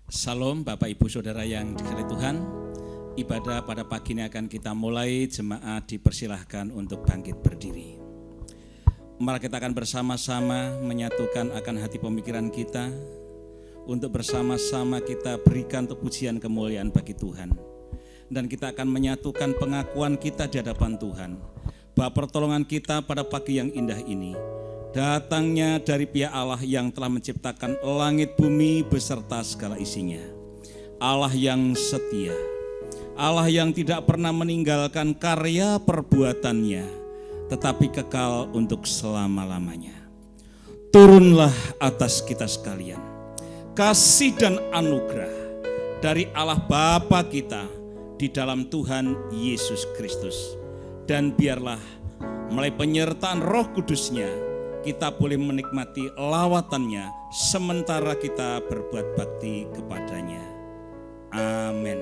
Salam Bapak Ibu Saudara yang dikasihi Tuhan. Ibadah pada pagi ini akan kita mulai. Jemaat dipersilahkan untuk bangkit berdiri. Mari kita akan bersama-sama menyatukan akan hati pemikiran kita, untuk bersama-sama kita berikan pujian kemuliaan bagi Tuhan. Dan kita akan menyatukan pengakuan kita di hadapan Tuhan bahwa pertolongan kita pada pagi yang indah ini datangnya dari pihak Allah yang telah menciptakan langit bumi beserta segala isinya. Allah yang setia, Allah yang tidak pernah meninggalkan karya perbuatannya, tetapi kekal untuk selama-lamanya. Turunlah atas kita sekalian kasih dan anugerah dari Allah Bapa kita di dalam Tuhan Yesus Kristus. Dan biarlah melalui penyertaan Roh Kudus-Nya kita boleh menikmati lawatannya sementara kita berbuat bakti kepadanya. Amin.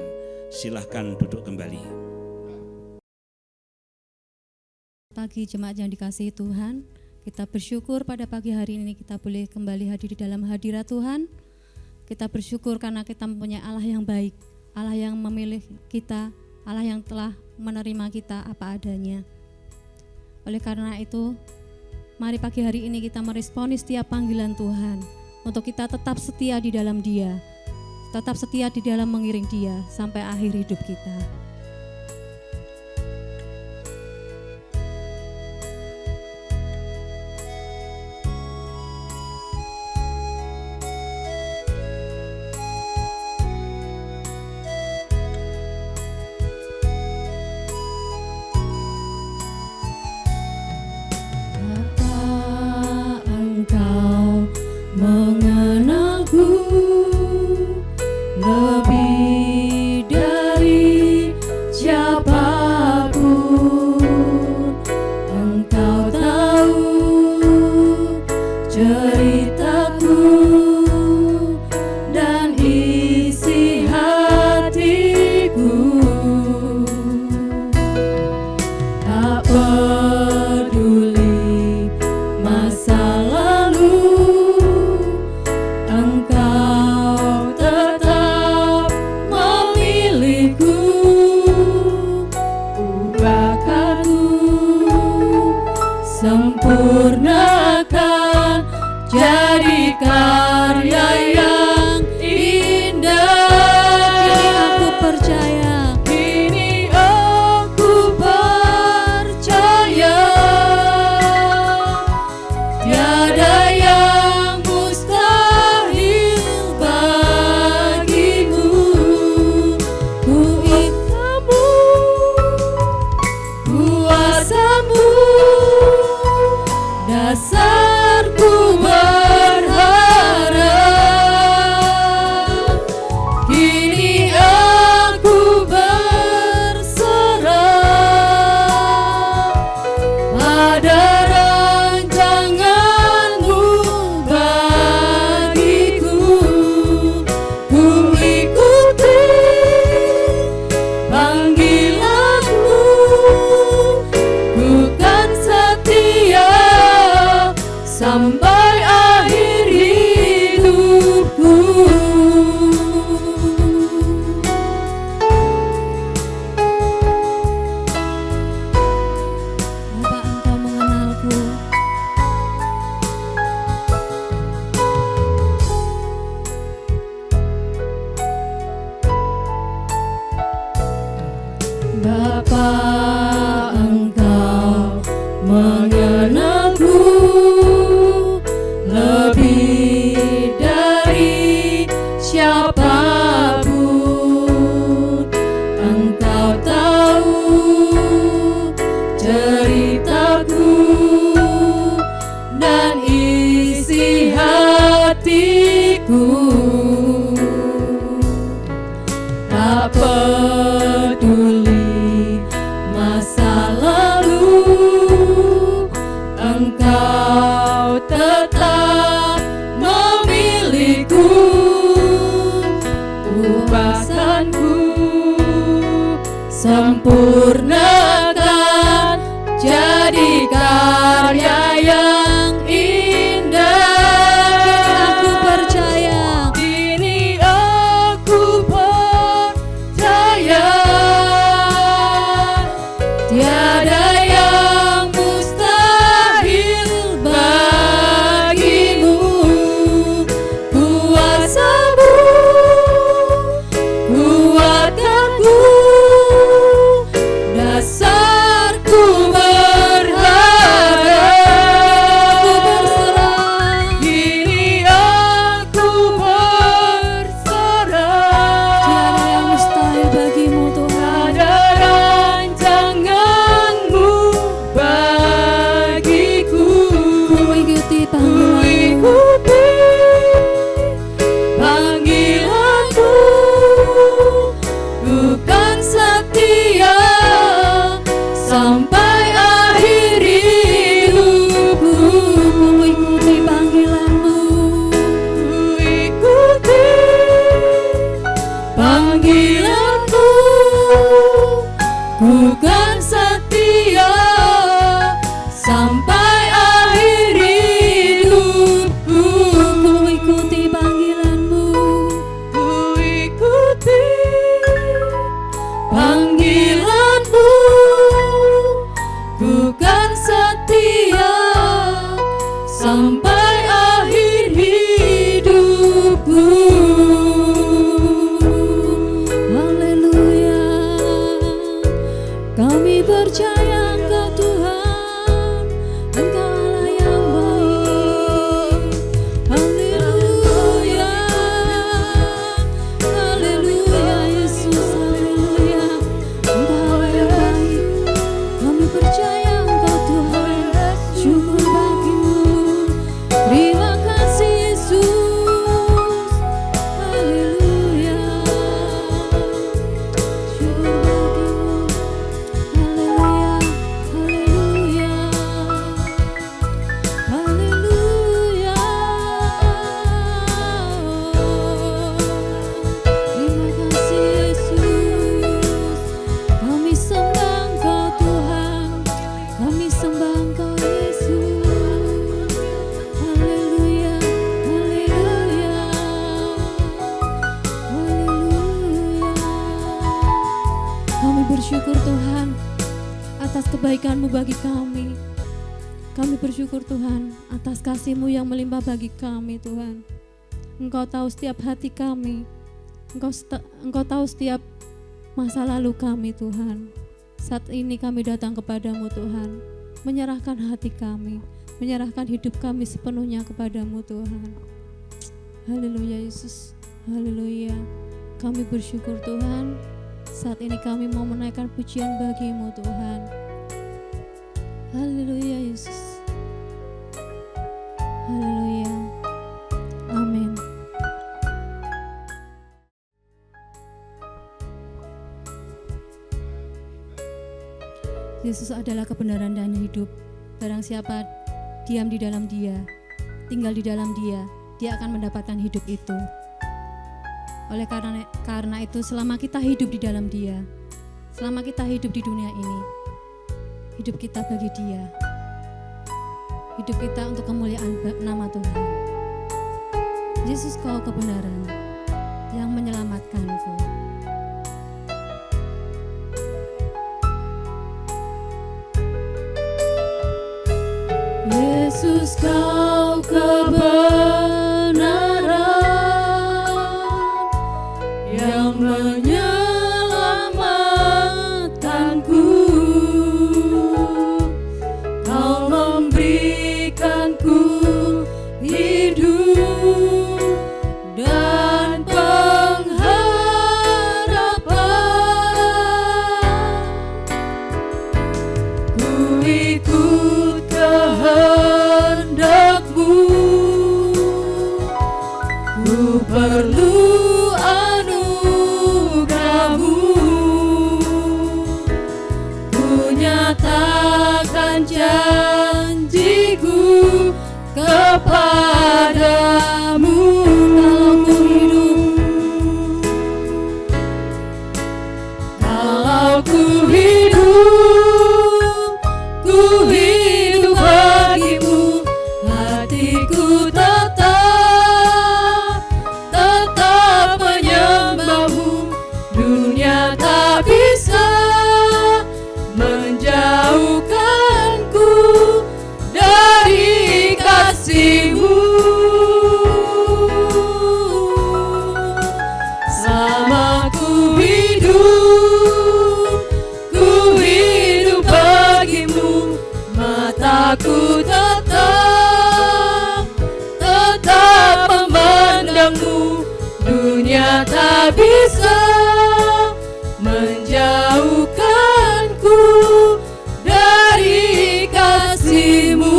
Silahkan duduk kembali. Pagi jemaat yang dikasihi Tuhan, kita bersyukur pada pagi hari ini kita boleh kembali hadir di dalam hadirat Tuhan. Kita bersyukur karena kita mempunyai Allah yang baik, Allah yang memilih kita, Allah yang telah menerima kita apa adanya. Oleh karena itu, mari pagi hari ini kita meresponi setiap panggilan Tuhan untuk kita tetap setia di dalam Dia, tetap setia di dalam mengiring Dia sampai akhir hidup kita. Mengenalku lebih dari siapapun, Engkau tahu ceritaku dan isi hatiku. Tak peduli masa lalu, Engkau tetap memilihku. Ubahkanku, sempurnakan, jadi karya yang indah. Kini aku percaya, Kini aku percaya, tiada yang mustahil bagimu. Ku ingkamu, kuasamu, dasarku berharap. Kini aku berserah pada rancangan-Mu bagiku. Ku ikuti panggilan-Mu, ku kan setia sampai akhir hidupku. Bapa Engkau mengenalku. Bapa, Engkau mengenalku lebih dari siapapun. Engkau tahu ceritaku dan isi hatiku. Tak peduli masa lalu, Engkau tetap memilihku. Ubahkanku, sempurnakan, jadi karya sampai akhir hidupku. Ku ikuti panggilanmu, Ku ikuti panggilanmu, ku kan setia sampai akhir hidupku. ku ikuti panggilanmu, Ku ikuti panggilanmu, ku kan setia sampai akhir hidupku. haleluya. Kami percaya Engkau Tuhan, Engkau Allah yang baik. Haleluya, haleluya Yesus, haleluya. Engkau Allah yang baik. Kami percaya Engkau Tuhan, syukur bagimu. Terima kasih Yesus, haleluya. Syukur bagimu, haleluya, haleluya, haleluya. Terima kasih Yesus, kami sembah Engkau Tuhan, kami sembah Engkau Yesus. Haleluya, haleluya, haleluya. Kami bersyukur Tuhan atas kebaikan-Mu bagi kami. Kami bersyukur Tuhan atas kasih-Mu yang melimpah bagi kami Tuhan. Engkau tahu setiap hati kami. Engkau tahu setiap masa lalu kami Tuhan. Saat ini kami datang kepadamu Tuhan, menyerahkan hati kami, menyerahkan hidup kami sepenuhnya kepadamu Tuhan. Haleluya Yesus, haleluya. Kami bersyukur Tuhan, saat ini kami mau menaikkan pujian bagimu Tuhan. Haleluya Yesus, haleluya, amin. Yesus adalah kebenaran dan hidup. Barang siapa diam di dalam Dia, tinggal di dalam Dia, dia akan mendapatkan hidup itu. Oleh karena itu, selama kita hidup di dalam Dia, selama kita hidup di dunia ini, hidup kita bagi Dia, hidup kita untuk kemuliaan nama Tuhan. Yesus, Kau kebenaran yang menyelamatkanku. Yesus, Kau kebenaran yang menyelamatkanku. Kau memberikanku hidup dan pengharapan. Ku ikut kehendak-Mu, ku perlu anugerah-Mu. Ku nyatakan janji-Ku kepadamu. Kalau ku hidup, ku hidup bagimu. Hatiku tetap menyembah-Mu. Dunia tak bisa menjauhkanku dari kasih-Mu. Selama ku hidup bagimu. Mataku tetap memandang-Mu. Dunia tak bisa menjauhkanku dari kasih-Mu.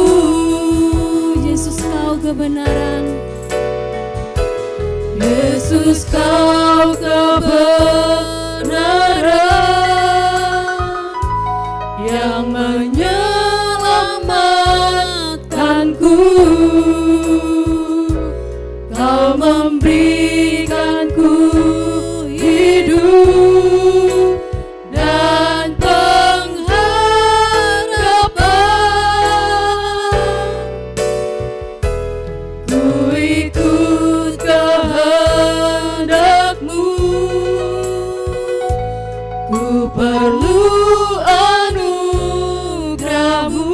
Yesus, Kau kebenaran. Yesus, Kau kebenaran yang yang menyelamatkanku. Kau memberikanku hidup dan pengharapan. Ku ikut kehendak-Mu, ku perlu anugerah-Mu.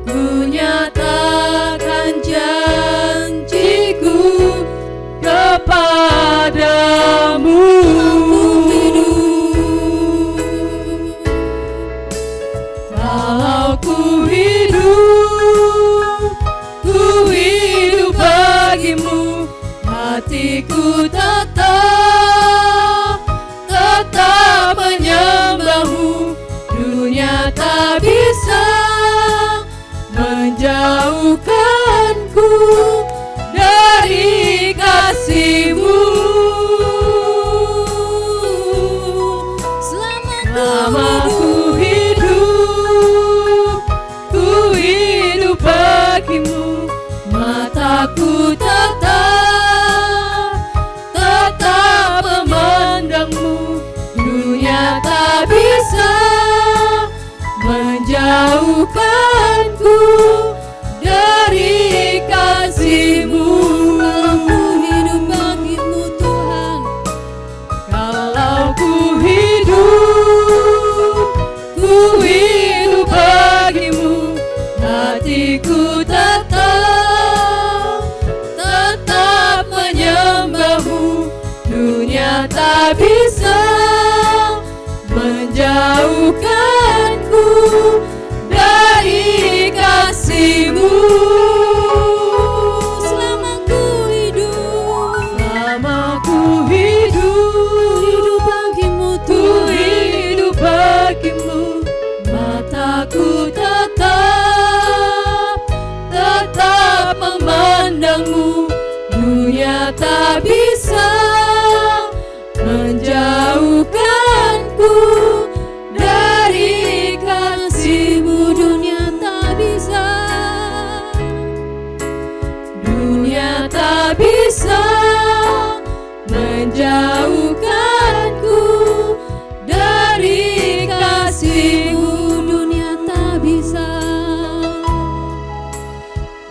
Ku nyatakan janjiku kepadamu. Kalau ku hidup bagimu, hatiku tetap menyembah-Mu. Dunia tak bisa menjauhkanku dari kasih-Mu. Selama ku hidup bagimu, mataku tetap memandang-Mu. Dunia tak bisa menjauhkanku dari kasih-Mu. Kalau ku hidup bagimu, hatiku tetap menyembah-Mu. Dunia tak bisa menjauhkanku dari kasih-Mu. Selama ku hidup bagimu, mataku tetap memandang-Mu. Dunia tak bisa menjauhkanku dari kasih-Mu. Dunia tak bisa menjauhkanku dari kasih-Mu.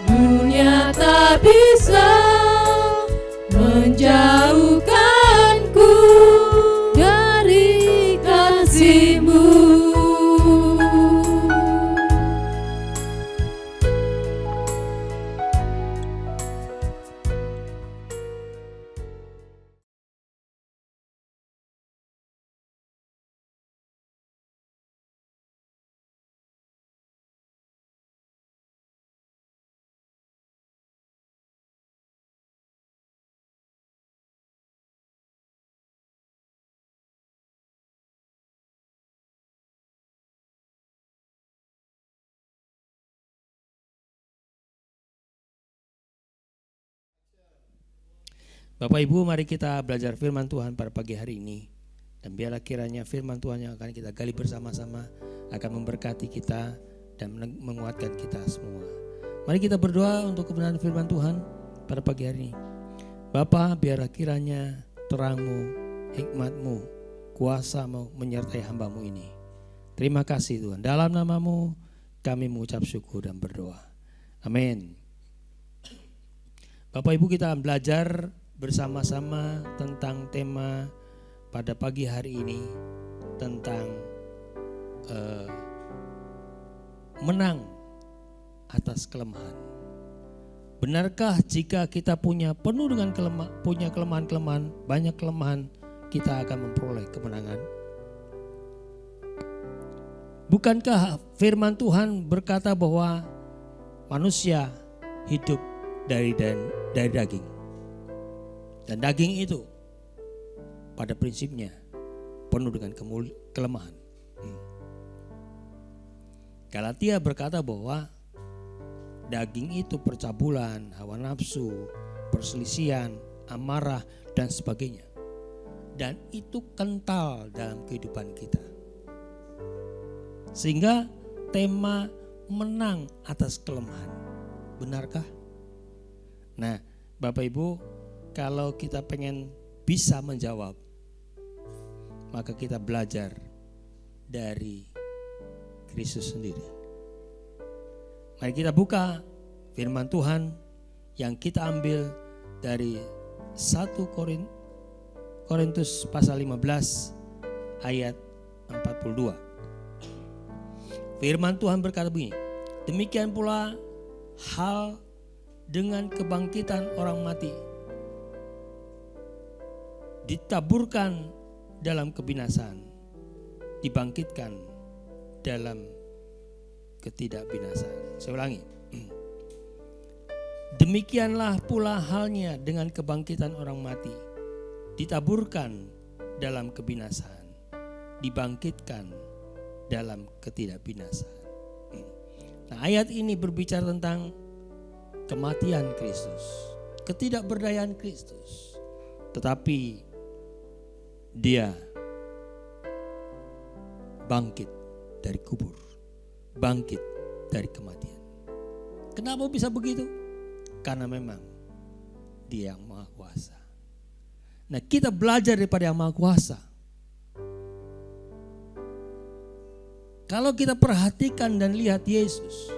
Dunia tak bisa menjauhkanku dari kasih-Mu. Bapak Ibu, mari kita belajar firman Tuhan pada pagi hari ini. Dan biarlah kiranya firman Tuhan yang akan kita gali bersama-sama akan memberkati kita dan menguatkan kita semua. Mari kita berdoa untuk kebenaran firman Tuhan pada pagi hari ini. Bapa, biarlah kiranya terang-Mu, hikmat-Mu, kuasa-Mu menyertai hamba-Mu ini. Terima kasih Tuhan. Dalam nama-Mu kami mengucap syukur dan berdoa. Amin. Bapak Ibu, kita belajar bersama-sama tentang tema pada pagi hari ini tentang menang atas kelemahan. Benarkah jika kita penuh dengan punya kelemahan-kelemahan, banyak kelemahan, kita akan memperoleh kemenangan? Bukankah firman Tuhan berkata bahwa manusia hidup dari daging? Dan daging itu pada prinsipnya penuh dengan kelemahan. Galatia berkata bahwa daging itu percabulan, hawa nafsu, perselisihan, amarah dan sebagainya. Dan itu kental dalam kehidupan kita. Sehingga tema menang atas kelemahan. Benarkah? Nah, Bapak Ibu, kalau kita pengen bisa menjawab, maka kita belajar dari Kristus sendiri. Mari kita buka firman Tuhan yang kita ambil dari 1 Korintus pasal 15 ayat 42. Firman Tuhan berkata begini, demikian pula hal dengan kebangkitan orang mati, ditaburkan dalam kebinasaan, dibangkitkan dalam ketidakbinasaan. Saya ulangi. Demikianlah pula halnya dengan kebangkitan orang mati, ditaburkan dalam kebinasaan, dibangkitkan dalam ketidakbinasaan. Nah, ayat ini berbicara tentang kematian Kristus, ketidakberdayaan Kristus, tetapi Dia bangkit dari kubur, bangkit dari kematian. Kenapa bisa begitu? Karena memang Dia yang Maha Kuasa. Nah, kita belajar daripada Yang Maha Kuasa. Kalau kita perhatikan dan lihat Yesus,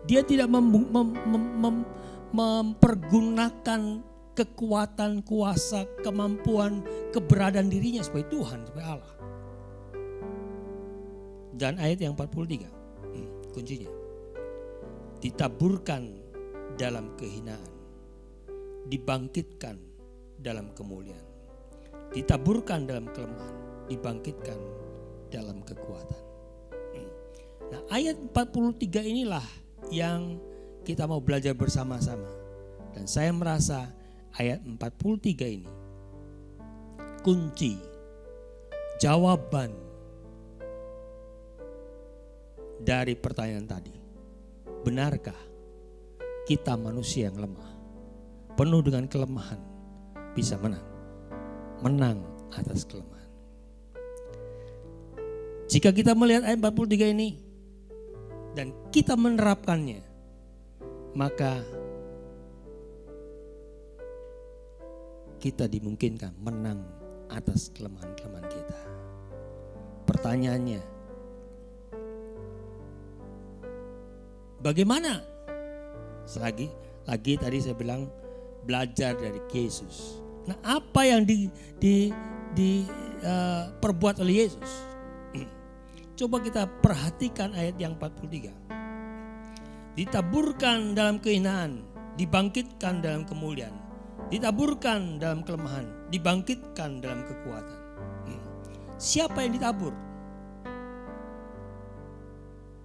Dia tidak mempergunakan kekuatan, kuasa, kemampuan, keberadaan dirinya sebagai Tuhan, sebagai Allah. Dan ayat yang 43, kuncinya. Ditaburkan dalam kehinaan, dibangkitkan dalam kemuliaan. Ditaburkan dalam kelemahan, dibangkitkan dalam kekuatan. Nah, ayat 43 inilah yang kita mau belajar bersama-sama. Dan saya merasa ayat 43 ini kunci, jawaban dari pertanyaan tadi. Benarkah kita manusia yang lemah, penuh dengan kelemahan, bisa menang atas kelemahan? Jika kita melihat ayat 43 ini dan kita menerapkannya, maka kita dimungkinkan menang atas kelemahan-kelemahan kita. Pertanyaannya, bagaimana? Lagi tadi saya bilang belajar dari Yesus. Nah, apa yang diperbuat oleh Yesus? Coba kita perhatikan ayat yang 43. Ditaburkan dalam kehinaan, dibangkitkan dalam kemuliaan. Ditaburkan dalam kelemahan, dibangkitkan dalam kekuatan. Siapa yang ditabur?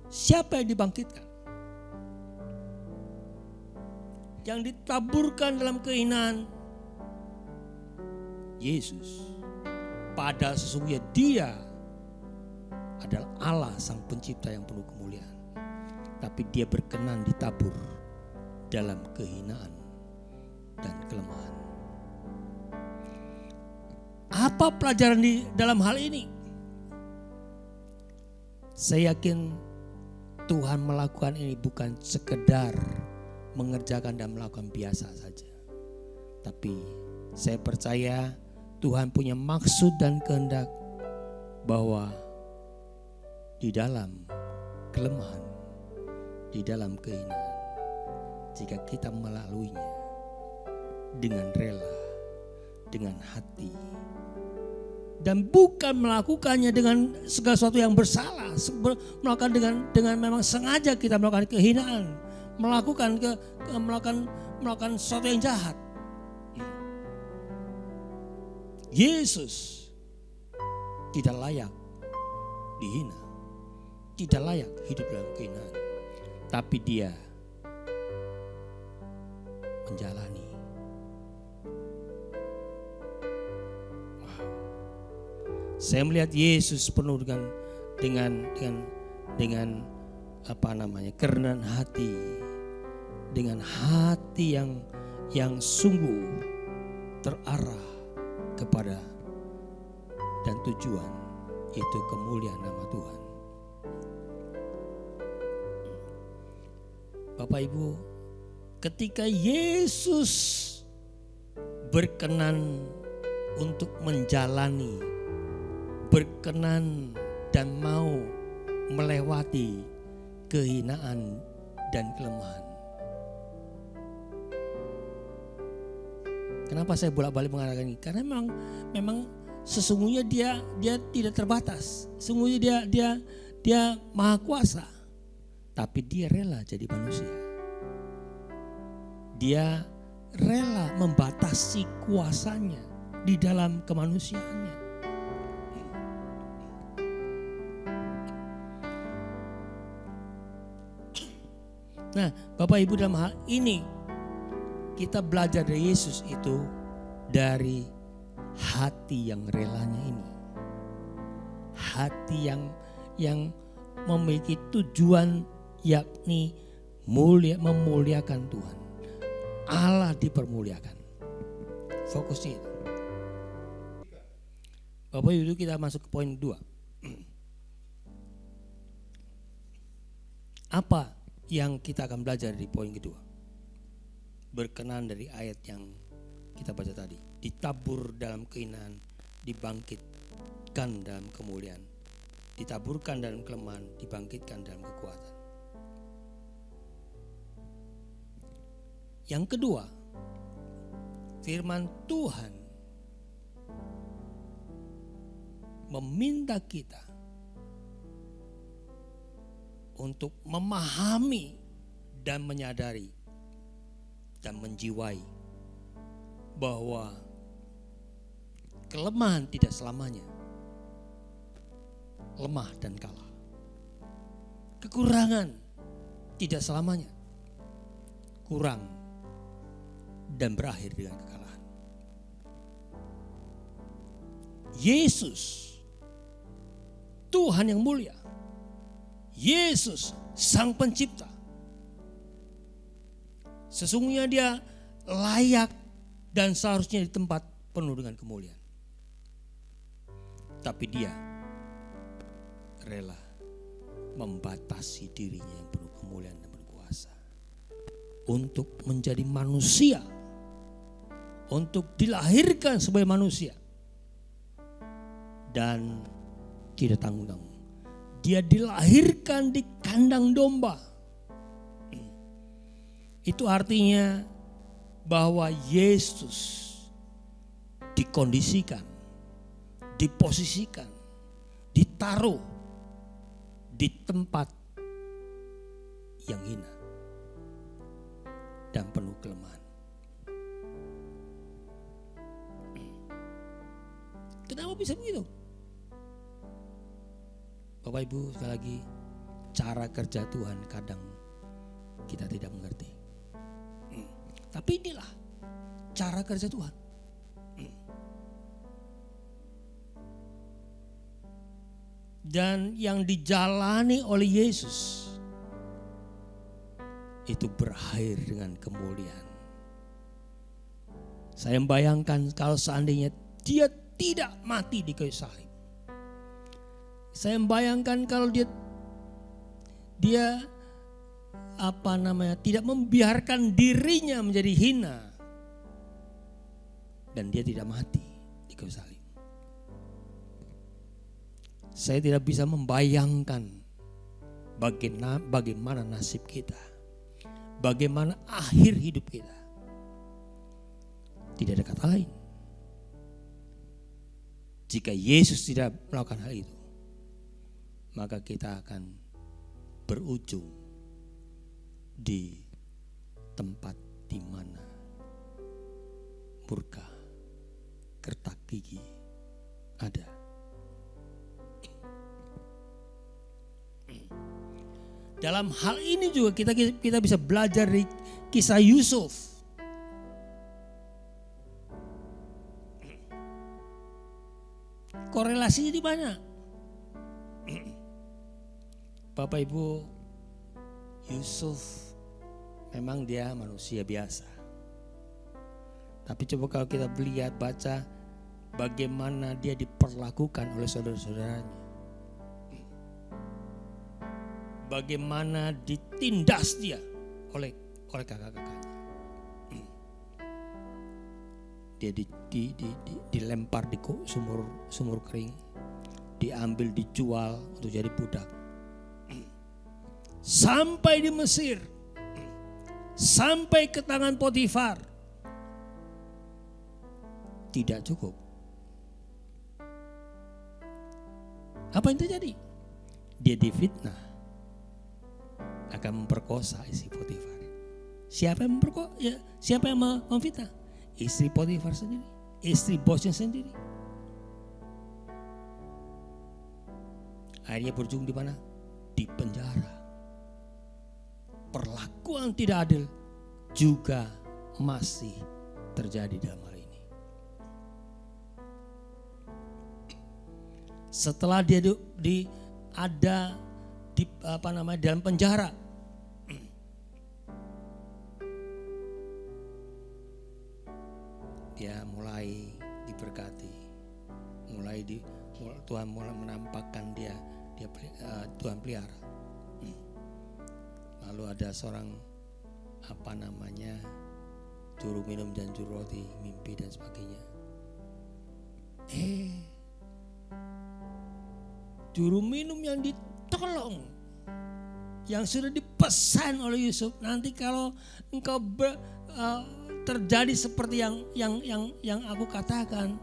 Siapa yang dibangkitkan? Yang ditaburkan dalam kehinaan, Yesus. Padahal sesungguhnya Dia adalah Allah Sang Pencipta yang penuh kemuliaan. Tapi Dia berkenan ditabur dalam kehinaan dan kelemahan. Apa pelajaran di dalam hal ini? Saya yakin Tuhan melakukan ini bukan sekedar mengerjakan dan melakukan biasa saja. Tapi saya percaya Tuhan punya maksud dan kehendak bahwa di dalam kelemahan, di dalam kehinaan, jika kita melaluinya dengan rela, dengan hati, dan bukan melakukannya dengan segala sesuatu yang bersalah, melakukan dengan memang sengaja kita melakukan kehinaan, melakukan sesuatu yang jahat. Yesus tidak layak dihina, tidak layak hidup dalam kehinaan, tapi Dia menjalani. Saya melihat Yesus penuh dengan kerendahan hati, dengan hati yang sungguh terarah kepada dan tujuan itu kemuliaan nama Tuhan. Bapak Ibu, ketika Yesus berkenan untuk menjalani, berkenan dan mau melewati kehinaan dan kelemahan. Kenapa saya bolak-balik mengatakan ini? Karena memang sesungguhnya dia tidak terbatas. Sesungguhnya dia maha kuasa. Tapi dia rela jadi manusia. Dia rela membatasi kuasanya di dalam kemanusiaannya. Nah, Bapak Ibu, dalam hal ini kita belajar dari Yesus itu dari hati yang relanya ini. Hati yang memiliki tujuan, yakni memuliakan Tuhan. Allah dipermuliakan. Fokusnya itu. Bapak Ibu, kita masuk ke poin 2. Apa yang kita akan belajar di poin kedua? Berkenan dari ayat yang kita baca tadi. Ditabur dalam kehinaan, dibangkitkan dalam kemuliaan. Ditaburkan dalam kelemahan, dibangkitkan dalam kekuatan. Yang kedua, firman Tuhan meminta kita untuk memahami dan menyadari dan menjiwai bahwa kelemahan tidak selamanya lemah dan kalah. Kekurangan tidak selamanya kurang dan berakhir dengan kekalahan. Yesus, Tuhan yang mulia, Yesus Sang Pencipta, sesungguhnya dia layak dan seharusnya di tempat penuh dengan kemuliaan. Tapi dia rela membatasi dirinya yang penuh kemuliaan dan berkuasa untuk menjadi manusia, untuk dilahirkan sebagai manusia dan tidak tanggung-tanggung. Dia dilahirkan di kandang domba. Itu artinya bahwa Yesus dikondisikan, diposisikan, ditaruh di tempat yang hina dan penuh kelemahan. Kenapa bisa begitu? Bapak Ibu, sekali lagi, cara kerja Tuhan kadang kita tidak mengerti. Tapi inilah cara kerja Tuhan. Dan yang dijalani oleh Yesus itu berakhir dengan kemuliaan. Saya membayangkan kalau seandainya dia tidak mati di kayu salib. Saya membayangkan kalau dia tidak membiarkan dirinya menjadi hina dan dia tidak mati di kayu salib. Saya tidak bisa membayangkan bagaimana nasib kita, bagaimana akhir hidup kita. Tidak ada kata lain. Jika Yesus tidak melakukan hal itu, maka kita akan berujung di tempat di mana murka, gertak gigi ada. Dalam hal ini juga kita bisa belajar dari kisah Yusuf. Korelasinya di mana? Bapak Ibu, Yusuf memang dia manusia biasa. Tapi coba kalau kita lihat, baca bagaimana dia diperlakukan oleh saudara-saudaranya. Bagaimana ditindas dia oleh kakak-kakaknya. Dia dilempar di sumur kering, diambil, dijual untuk jadi budak. Sampai di Mesir, sampai ke tangan Potifar. Tidak cukup. Apa yang terjadi? Dia difitnah, akan memperkosa istri Potifar. Siapa yang memfitnah? Istri Potifar sendiri, istri bosnya sendiri. Akhirnya berujung di mana? Di penjara. Perlakuan tidak adil juga masih terjadi dalam hal ini. Setelah dia dalam penjara, dia mulai diberkati, Tuhan mulai menampakkan dia Tuhan pelihara. Lalu ada seorang juru minum dan juru roti, mimpi dan sebagainya. Juru minum yang ditolong, yang sudah dipesan oleh Yusuf, nanti kalau engkau terjadi seperti yang aku katakan,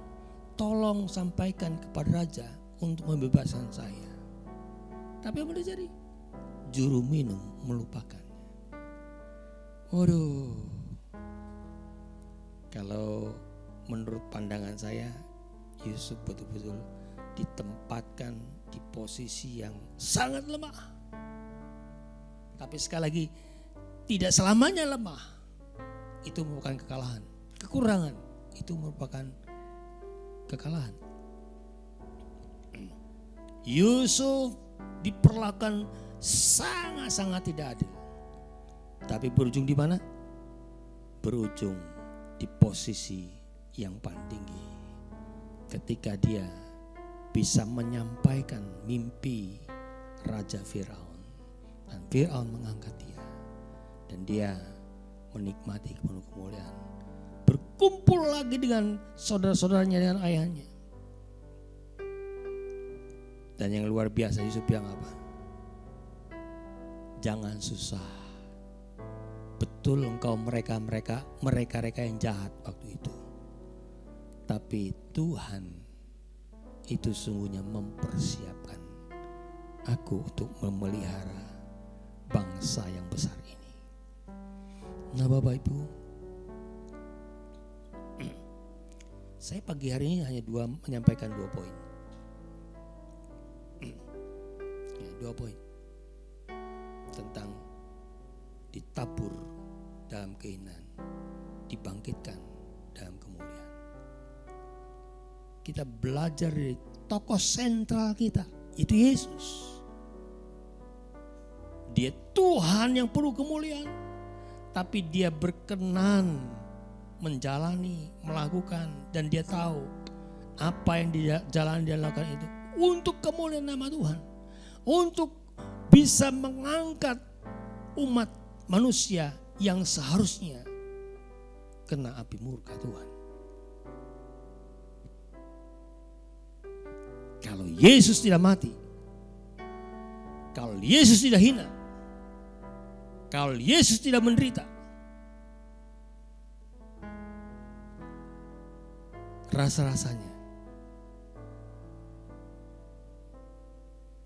tolong sampaikan kepada raja untuk membebaskan saya. Tapi apa terjadi? Juru minum melupakannya. Waduh. Kalau menurut pandangan saya, Yusuf betul-betul ditempatkan di posisi yang sangat lemah. Tapi sekali lagi, tidak selamanya lemah. Itu merupakan kekalahan. Kekurangan itu merupakan kekalahan. Yusuf diperlakukan sangat-sangat tidak adil. Tapi berujung di mana? Berujung di posisi yang paling tinggi. Ketika dia bisa menyampaikan mimpi Raja Firaun. Dan Firaun mengangkat dia. Dan dia menikmati penuh kemuliaan. Berkumpul lagi dengan saudara-saudaranya dan ayahnya. Dan yang luar biasa, Yusuf bilang apa? Jangan susah. Betul engkau mereka yang jahat waktu itu. Tapi Tuhan itu sungguhnya mempersiapkan aku untuk memelihara bangsa yang besar ini. Nah Bapak Ibu, saya pagi hari ini hanya menyampaikan 2 poin. 2 poin tentang ditabur dalam kehinaan, dibangkitkan dalam kemuliaan. Kita belajar dari tokoh sentral kita, itu Yesus. Dia Tuhan yang penuh kemuliaan, tapi dia berkenan menjalani, melakukan, dan dia tahu apa yang dia jalani dan lakukan itu untuk kemuliaan nama Tuhan, untuk bisa mengangkat umat manusia yang seharusnya kena api murka Tuhan. Kalau Yesus tidak mati, kalau Yesus tidak hina, kalau Yesus tidak menderita, rasa-rasanya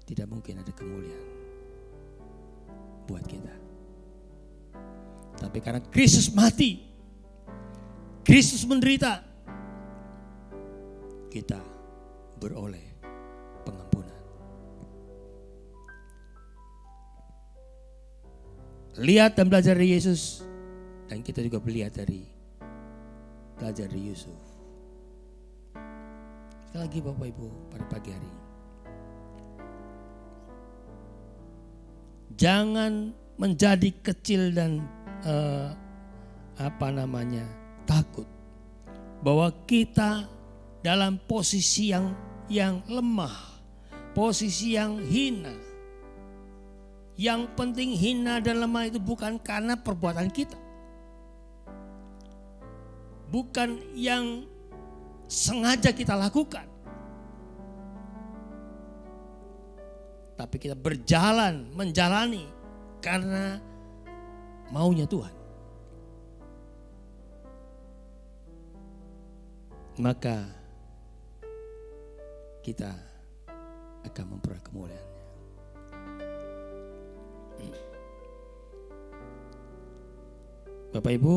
tidak mungkin ada kemuliaan buat kita. Tapi karena Kristus mati, Kristus menderita, kita beroleh pengampunan. Lihat dan belajar dari Yesus, dan kita juga belajar dari Yusuf. Sekali lagi Bapak Ibu, pada pagi hari ini, jangan menjadi kecil dan takut bahwa kita dalam posisi yang lemah, posisi yang hina, Yang penting hina dan lemah itu bukan karena perbuatan kita. Bukan yang sengaja kita lakukan. Tapi kita menjalani karena maunya Tuhan. Maka kita akan memperoleh kemuliaan. Bapak Ibu,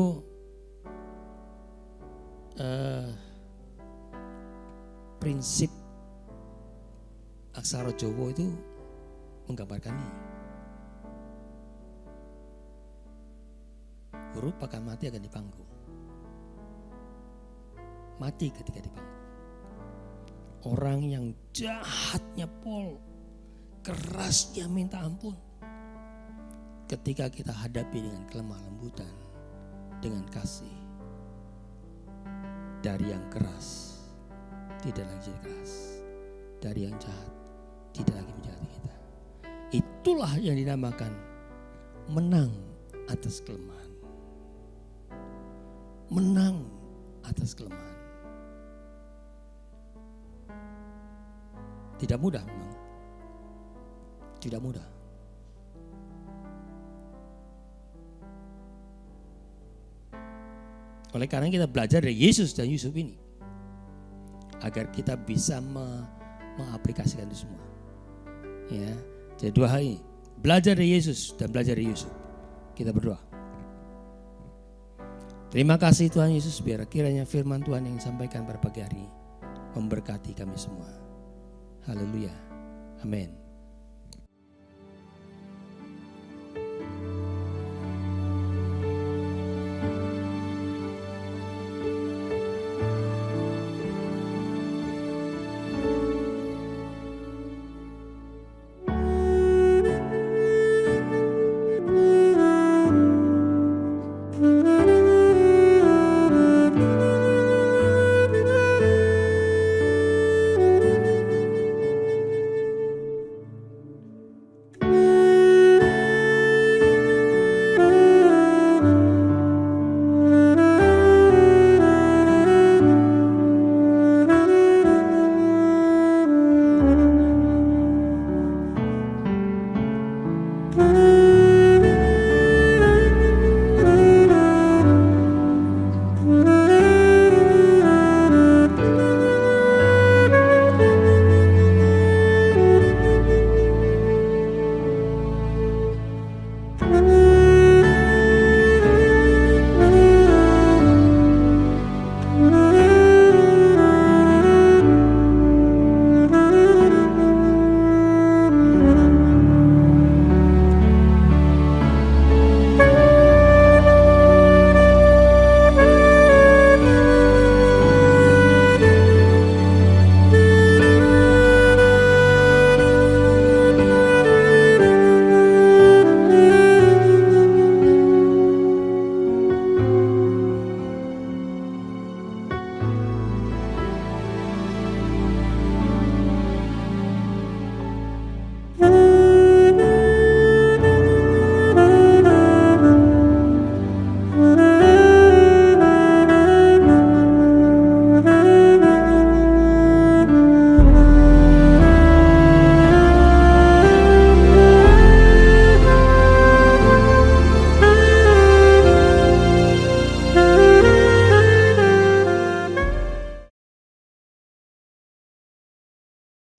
prinsip aksara Jawa itu menggambarkan ini. Huruf akan mati akan dipanggung. Mati ketika dipanggung. Orang yang jahatnya pol, kerasnya minta ampun. Ketika kita hadapi dengan kelemah lembutan, dengan kasih, dari yang keras tidak lagi jadi keras, dari yang jahat tidak lagi menjahati kita. Itulah yang dinamakan menang atas kelemahan. Menang atas kelemahan. Tidak mudah memang. Tidak mudah. Oleh karena kita belajar dari Yesus dan Yusuf ini. Agar kita bisa mengaplikasikan itu semua. Ya, jadi dua hal ini. Belajar dari Yesus dan belajar dari Yusuf. Kita berdoa. Terima kasih Tuhan Yesus, biar kiranya firman Tuhan yang disampaikan pada pagi hari memberkati kami semua. Haleluya. Amin.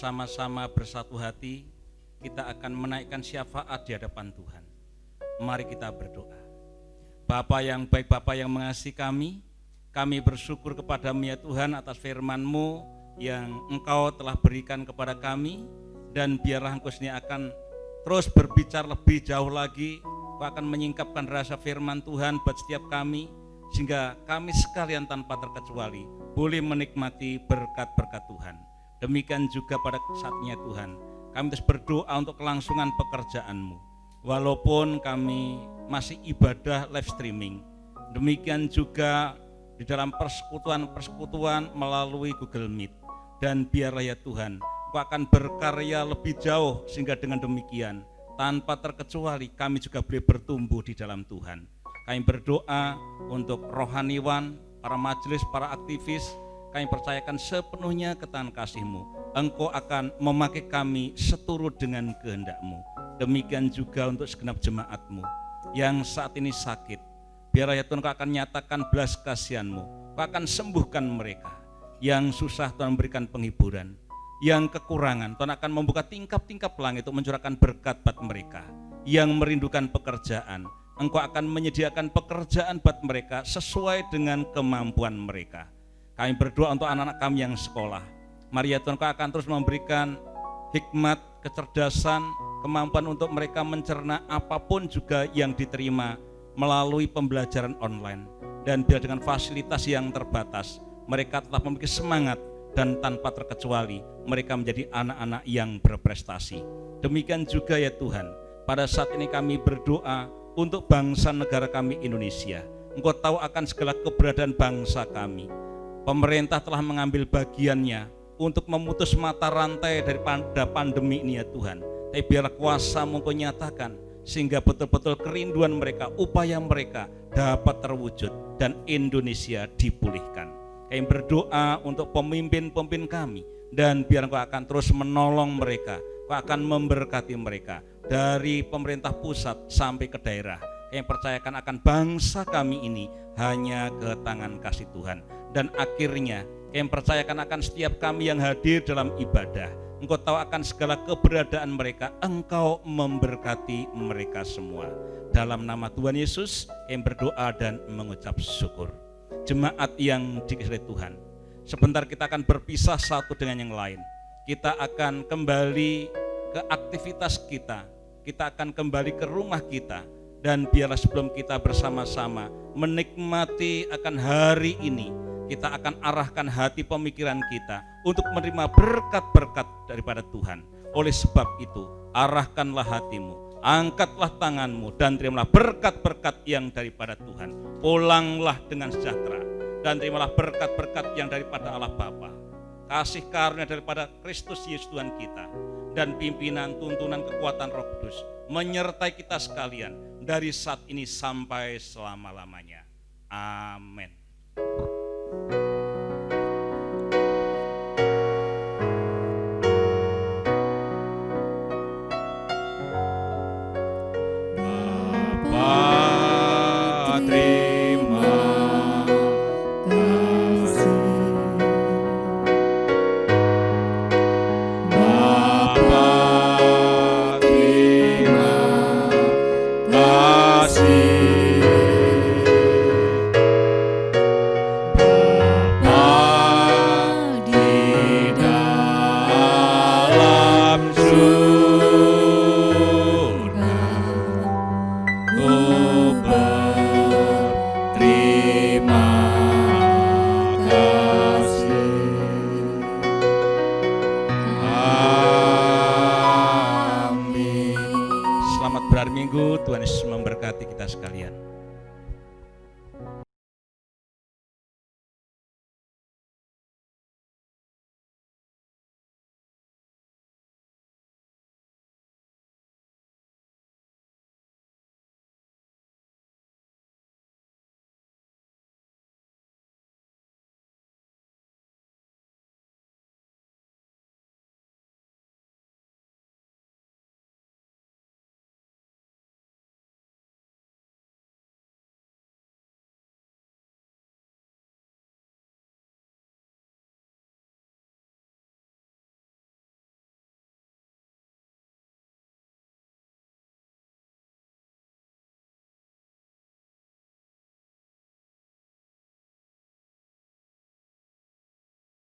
Sama-sama bersatu hati, kita akan menaikkan syafaat di hadapan Tuhan. Mari kita berdoa. Bapa yang baik, Bapa yang mengasihi kami bersyukur kepadamu ya Tuhan atas firman-Mu yang Engkau telah berikan kepada kami, dan biarlah Engkau sendiri akan terus berbicara lebih jauh lagi. Engkau akan menyingkapkan rasa firman Tuhan buat setiap kami, sehingga kami sekalian tanpa terkecuali boleh menikmati berkat-berkat Tuhan. Demikian juga pada saatnya Tuhan, kami terus berdoa untuk kelangsungan pekerjaan-Mu. Walaupun kami masih ibadah live streaming, demikian juga di dalam persekutuan melalui Google Meet. Dan biarlah ya Tuhan, Engkau akan berkarya lebih jauh, sehingga dengan demikian tanpa terkecuali kami juga boleh bertumbuh di dalam Tuhan. Kami berdoa untuk rohaniwan, para majelis, para aktivis, kami percayakan sepenuhnya ke tangan kasih-Mu. Engkau akan memakai kami seturut dengan kehendak-Mu. Demikian juga untuk segenap jemaat-Mu yang saat ini sakit. Biarlah ya Tuhan Kau akan nyatakan belas kasihan-Mu. Kau akan sembuhkan mereka. Yang susah Tuhan memberikan penghiburan. Yang kekurangan Tuhan akan membuka tingkap-tingkap langit untuk mencurahkan berkat buat mereka. Yang merindukan pekerjaan, Engkau akan menyediakan pekerjaan buat mereka sesuai dengan kemampuan mereka. Kami berdoa untuk anak-anak kami yang sekolah. Mari ya Tuhan Kau akan terus memberikan hikmat, kecerdasan, kemampuan untuk mereka mencerna apapun juga yang diterima melalui pembelajaran online. Dan biar dengan fasilitas yang terbatas, mereka tetap memiliki semangat dan tanpa terkecuali mereka menjadi anak-anak yang berprestasi. Demikian juga ya Tuhan, pada saat ini kami berdoa untuk bangsa negara kami Indonesia. Engkau tahu akan segala keberadaan bangsa kami. Pemerintah telah mengambil bagiannya untuk memutus mata rantai daripada pandemi ini ya Tuhan. Tapi biarlah kuasa-Mu Engkau nyatakan sehingga betul-betul kerinduan mereka, upaya mereka dapat terwujud dan Indonesia dipulihkan. Kami berdoa untuk pemimpin-pemimpin kami dan biar Engkau akan terus menolong mereka, Engkau akan memberkati mereka dari pemerintah pusat sampai ke daerah. Kami percayakan akan bangsa kami ini hanya ke tangan kasih Tuhan. Dan akhirnya kami percayakan akan setiap kami yang hadir dalam ibadah, Engkau tahu akan segala keberadaan mereka, Engkau memberkati mereka semua. Dalam nama Tuhan Yesus kami berdoa dan mengucap syukur. Jemaat yang dikasihi Tuhan, sebentar kita akan berpisah satu dengan yang lain. Kita akan kembali ke aktivitas kita, kita akan kembali ke rumah kita. Dan biarlah sebelum kita bersama-sama menikmati akan hari ini, kita akan arahkan hati pemikiran kita untuk menerima berkat-berkat daripada Tuhan. Oleh sebab itu, arahkanlah hatimu, angkatlah tanganmu dan terimalah berkat-berkat yang daripada Tuhan. Pulanglah dengan sejahtera dan terimalah berkat-berkat yang daripada Allah Bapa, kasih karunia daripada Kristus Yesus Tuhan kita, dan pimpinan, tuntunan, kekuatan Roh Kudus menyertai kita sekalian dari saat ini sampai selama-lamanya. Amin. Tuhan Yesus memberkati kita sekalian.